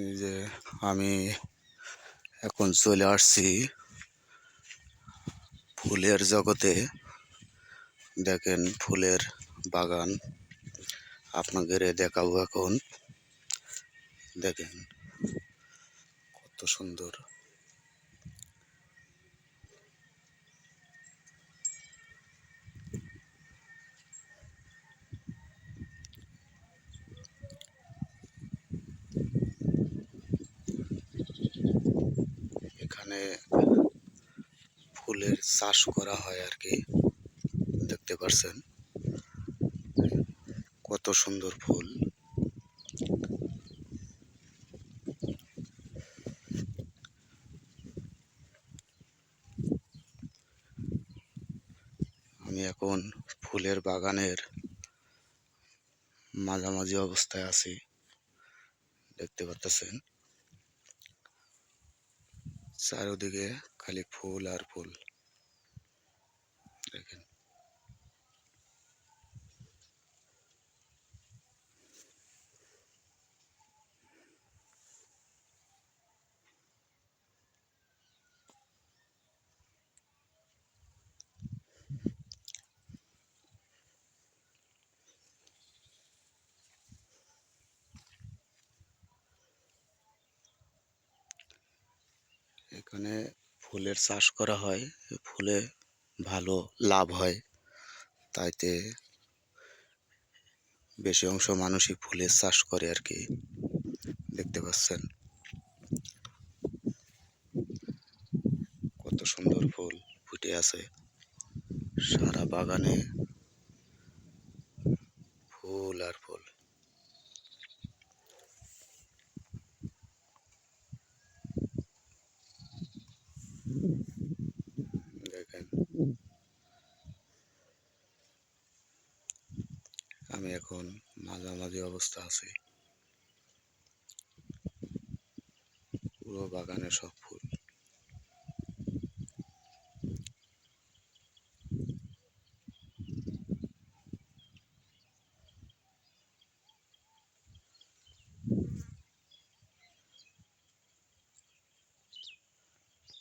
এই যে আমি এখন চলে আসছি ফুলের জগতে। দেখেন ফুলের বাগান আপনাদের দেখাবো এখন। দেখেন কত সুন্দর। এখানে ফুলের চাষ করা হয় আর কি, দেখতে পাচ্ছেন কত সুন্দর ফুল। আমি এখন ফুলের বাগানের মাঝামাঝি অবস্থায় আছি, দেখতে পাচ্ছেন চারিদিকে খালি ফুল আর ফুল। দেখেন এখানে ফুলের চাষ করা হয়, ফুলে ভালো লাভ হয়, তাইতে বেশি অংশ মানুষই ফুলের চাষ করে আর কি, দেখতে পাচ্ছেন কত সুন্দর ফুল ফুটে আছে সারা বাগানে, ফুল আর ফুল। দেখেন আমি এখন মাঝামাঝি অবস্থা আছি, পুরো বাগানে সব ফুল।